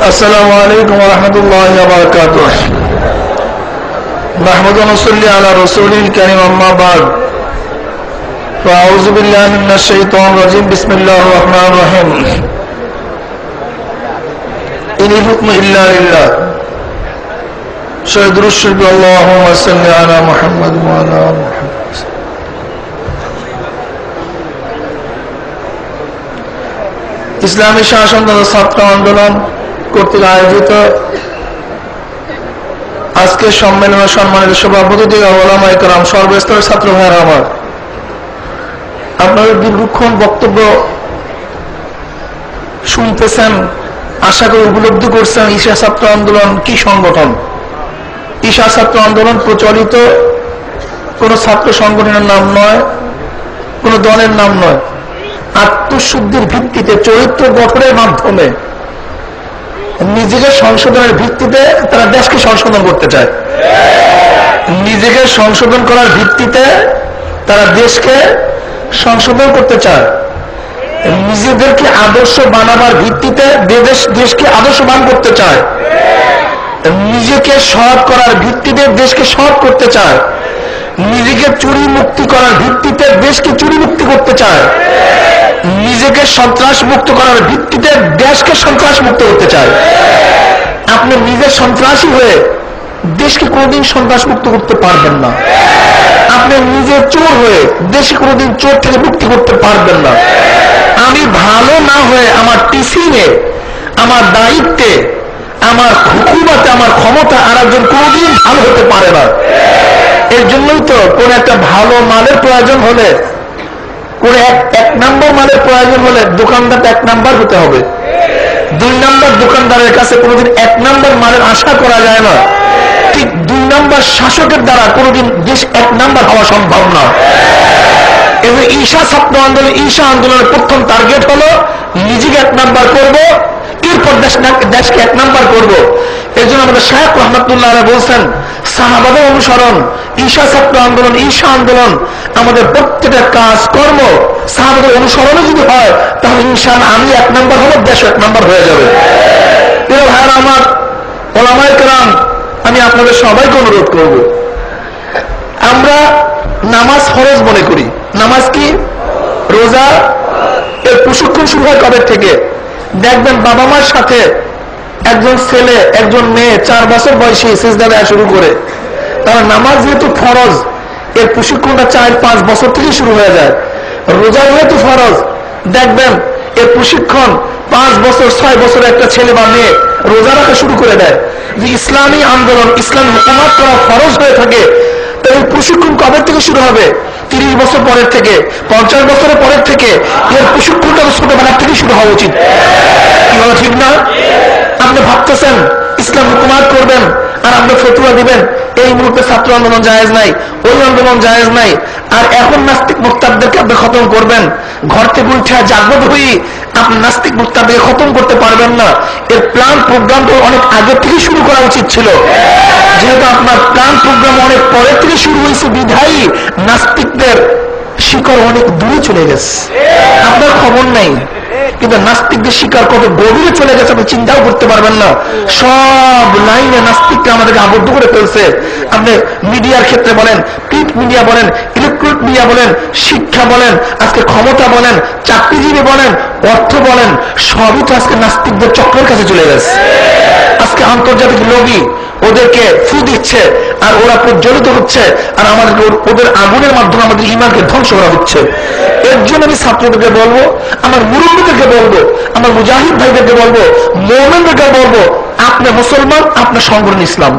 السلام عليكم ورحمة الله وبركاته. نحمد ونصلي على رسوله الكريم أما بعد فأعوذ بالله من الشيطان الرجيم بسم الله الرحمن الرحيم إن الحكم إلا لله شهد الشرك اللهم صل على محمد وعلى آل محمد. ইসলামী শাসন তথা ছাত্র আন্দোলন কর্তৃক আয়োজিত আজকে সম্মেলনে সম্মানিত সভাপতি ওলামায়ে কেরাম, সর্বস্তরের ছাত্র ভাইয়েরা আমার, আপনারা দীর্ঘক্ষণ বক্তব্য শুনতেছেন, আশা করি উপলব্ধি করছেন ঈশা ছাত্র আন্দোলন কি সংগঠন। ঈশা ছাত্র আন্দোলন প্রচলিত কোন ছাত্র সংগঠনের নাম নয়, কোন দলের নাম নয়। আত্মশুদ্ধির ভিত্তিতে, চরিত্র গঠনের মাধ্যমে, নিজেকে সংশোধনের ভিত্তিতে তারা দেশকে সংশোধন করতে চায়। নিজেকে সংশোধন করার ভিত্তিতে তারা দেশকে সংশোধন করতে চায়। নিজেদেরকে আদর্শ বানাবার ভিত্তিতে দেশকে আদর্শবান করতে চায়। নিজেকে সৎ করার ভিত্তিতে দেশকে সৎ করতে চায়। নিজেকে চুরি মুক্তি করার ভিত্তিতে দেশকে চুরি মুক্তি করতে চায়। নিজেকে সন্ত্রাস মুক্ত করার ভিত্তিতে দেশকে সন্ত্রাস মুক্ত করতে চায়। আপনি নিজে সন্ত্রাসী হয়ে দেশকে কোনোদিন সন্ত্রাস মুক্ত করতে পারবেন না। আপনি নিজে চোর হয়ে দেশকে কোনোদিন চোর থেকে মুক্তি করতে পারবেন না। আমি ভালো না হয়ে আমার টিচিংয়ে, আমার দায়িত্বে, আমার হুকুমতে, আমার ক্ষমতা আর একজন কোনোদিন ভালো হতে পারে না। এর জন্যই তো কোন একটা ভালো মালের প্রয়োজন হলে, কোন এক নাম্বার মালের প্রয়োজন হলে দোকানদার এক নাম্বার হতে হবে। দুই নাম্বার দোকানদারের কাছে কোনোদিন এক নাম্বার মালের আশা করা যায় না। ঠিক দুই নাম্বার শাসকের দ্বারা কোনোদিন দেশ এক নাম্বার হওয়া সম্ভব না। এবং ঈশা ছাত্র আন্দোলন, ঈশা আন্দোলনের প্রথম টার্গেট হলো নিজেকে এক নাম্বার করব, এরপর দেশকে এক নাম্বার করব। এই জন্য আমাদের শায়খ রহমাতুল্লাহ আলাইহি বলছেন, সাহাবাদের অনুসরণ, ঈশা ছাত্র আন্দোলন, ঈশা আন্দোলন, আমাদের প্রত্যেকটা কাজ কর্ম সাহাবাদের অনুসরণে যদি হয় তাহলে ইনশাআল্লাহ আমি এক নাম্বার হলে দেশ এক নাম্বার হয়ে যাবে। প্রিয় ভাইরা আমার, ওলামায়ে কেরাম, আমি আপনাদের সবাইকে অনুরোধ করব, আমরা নামাজ ফরজ মনে করি। নামাজ কি? রোজা। এর প্রশিক্ষণ শুরু হয় কবে থেকে? দেখবেন বাবা মার সাথে একজন ছেলে, একজন মেয়ে 4 বছর বয়সী সিজদা দেওয়া শুরু করে। তারা নামাজ যেহেতু ফরজ, এর প্রশিক্ষণটা 4-5 বছর থেকে শুরু হয়ে যায়। রোজা যেহেতু ফরজ, দেখবেন এর প্রশিক্ষণ 5 বছর 6 বছর একটা ছেলে বা মেয়ে রোজা রাখা শুরু করে দেয়। যে ইসলামী আন্দোলন, ইসলামী হুকুমত করা ফরজ হয়ে থাকে, তাই এই প্রশিক্ষণ কবে থেকে শুরু হবে? 30 বছর পরের থেকে, 50 বছরের পরের থেকে। এর প্রশিক্ষণটা ছোটবেলার থেকে শুরু হওয়া উচিত। কি বলা ঠিক না? আপনি ভাবতেছেন ইসলাম হুকুমত করবেন আর আপনি ফতোয়া দিবেন এই মুহূর্তে ছাত্র আন্দোলন জায়েজ নাই, ওই আন্দোলন জায়েজ নাই, আর এখন নাস্তিক মুরতাদদেরকে আপনি খতম করবেন। ঘর থেকে উঠে জাগ্রত হয়ে আপনি নাস্তিক মুরতাদদেরকে খতম করতে পারবেন না। এর প্ল্যান প্রোগ্রাম তো অনেক আগে থেকে শুরু করা উচিত ছিল। যেহেতু আপনার প্ল্যান প্রোগ্রাম অনেক পরে থেকে শুরু হয়েছে, বিধায়ী নাস্তিকদের শিকড় অনেক দূরে চলে গেছে, আপনার খবর নেই। কিন্তু নাস্তিকদের শিকার কত গভীরে চলে গেছে আপনি চিন্তাও করতে পারবেন না। সব লাইনে নাস্তিককে আমাদেরকে আবদ্ধ করে ফেলছে। আপনি মিডিয়ার ক্ষেত্রে বলেন, প্রিন্ট মিডিয়া বলেন, ইলেকট্রনিক মিডিয়া বলেন, শিক্ষা বলেন, আজকে ক্ষমতা বলেন, চাকরিজীবী বলেন, অর্থ বলেন, সবই তো আজকে নাস্তিকদের চক্রের কাছে চলে গেছে। আজকে আন্তর্জাতিক লবি ওদেরকে ফু দিচ্ছে আর ওরা প্রজ্বলিত হচ্ছে, আর আমাদেরকে ওদের আগুনের মাধ্যমে আমাদের ঈমানকে ধ্বংস করা হচ্ছে। এর জন্য আমি ছাত্রদেরকে বলবো, আমার মুরব্বীদেরকে বলবো, আমার মুজাহিদ ভাইদেরকে বলবো, মুমিনদেরকে বলবো, আপনি মুসলমান, আপনার সংগঠন ইসলাম।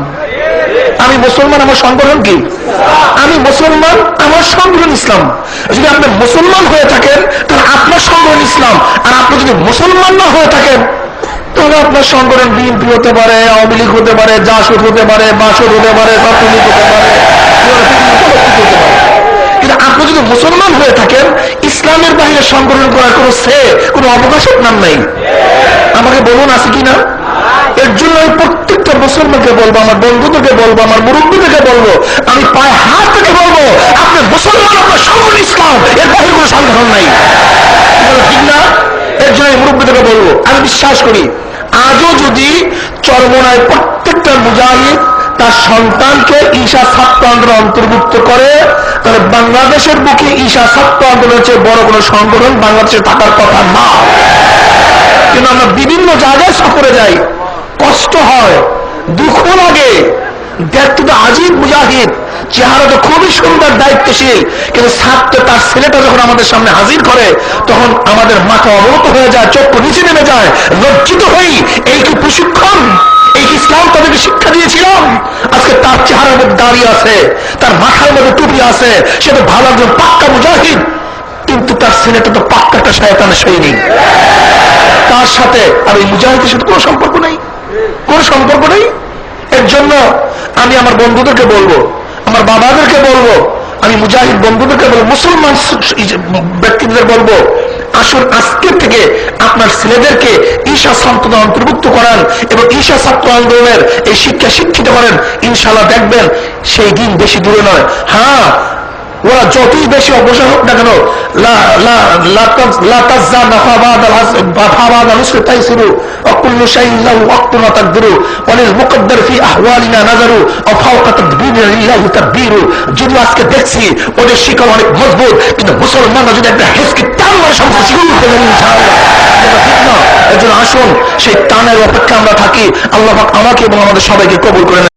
আমি মুসলমান, আমার সংগঠন কি? আমি মুসলমান, আমার সংগঠন ইসলাম। যদি আপনি মুসলমান হয়ে থাকেন তাহলে আপনার সংগঠন ইসলাম, আর আপনি যদি মুসলমান না হয়ে থাকেন তাহলে আপনার সংগঠন বিএনপি হতে পারে, আওয়ামী লীগ হতে পারে, জাসদ হতে পারে, বাসদ হতে পারে, ছাত্রলীগ হতে পারে। কিন্তু আপনি যদি মুসলমান হয়ে থাকেন, ইসলামের বাইরে সংগঠন করার কোনো অবকাশ আপনার নাই। আমাকে বলুন, আছে কিনা? এর জন্য আমি প্রত্যেকটা মুসলমানকে বলবো, আমার বন্ধুদেরকে বলবো, আমার মুরব্বীদেরকে বলবো, আমি পায়ে হাত থেকে বলবো, আপনি মুসলমান, আপনার সংগঠন ইসলাম, এর বাইরে কোনো সংগঠন নাই। ঠিক না? এর জন্য মুরব্বীদেরকে বলবো, আমি বিশ্বাস করি আজও যদি যদি চরমোনায় প্রত্যেকটা মুজাহিদ তার সন্তানকে ঈশা ছাত্র আন্দোলন অন্তর্ভুক্ত করে, তাহলে বাংলাদেশের বুকে ঈশা ছাত্র আন্দোলনের চেয়ে বড় কোনো সংগঠন বাংলাদেশে থাকার কথা না। কিন্তু আমরা বিভিন্ন জায়গায় সফরে যাই, কষ্ট হয়, দুঃখ লাগে, দেখতে তো আজিব মুজাহিদ, চেহারা তো খুবই সুন্দর, দায়িত্বশীল, কিন্তু ছাত্র তার ছেলেটা যখন আমাদের সামনে হাজির করে তখন আমাদের মাথা অবনত হয়ে যায়, চক্ষু নিচে নেমে যায়, লজ্জিত হই। এই কি প্রশিক্ষণ? এই কি ইসলাম তাদেরকে শিক্ষা দিয়েছিলাম? আজকে তার চেহারার মধ্যে দাঁড়িয়ে আছে, তার মাথার মধ্যে টুপি আছে, সে তো ভালো একজন পাক্কা মুজাহিদ, কিন্তু তার ছেলেটা তো পাক্কা একটা শয়তানের সৈনিক। তার সাথে আর এই মুজাহিদের সাথে কোনো সম্পর্ক নেই, কোনো সম্পর্ক নেই। এর জন্য আমি আমার বন্ধুদেরকে বলবো, আমার বাবাদেরকে বলবো, আমি মুজাহিদ বন্ধুদেরকে বলবো, মুসলমান ব্যক্তিদের বলবো, আসুন আজকে থেকে আপনার ছেলেদেরকে ঈশা ছাত্র অন্তর্ভুক্ত করান এবং ঈশা ছাত্র আন্দোলনের এই শিক্ষা শিক্ষিত করেন। ইনশাআল্লাহ দেখবেন সেই দিন বেশি দূরে নয়। হ্যাঁ, ওরা যতই বেশি অগ্রসর হোক না কেন, যদিও আজকে দেখছি ওদের শিকল অনেক মজবুত, কিন্তু মুসলমানরা যদি একটা হেসকে টান মারে সমস্ত শিকল উঠে যাবে ইনশাআল্লাহ। এর জন্য আসুন সেই টানের অপেক্ষা আমরা থাকি। আল্লাহ পাক আমাকে এবং আমাদের সবাইকে কবুল করেন।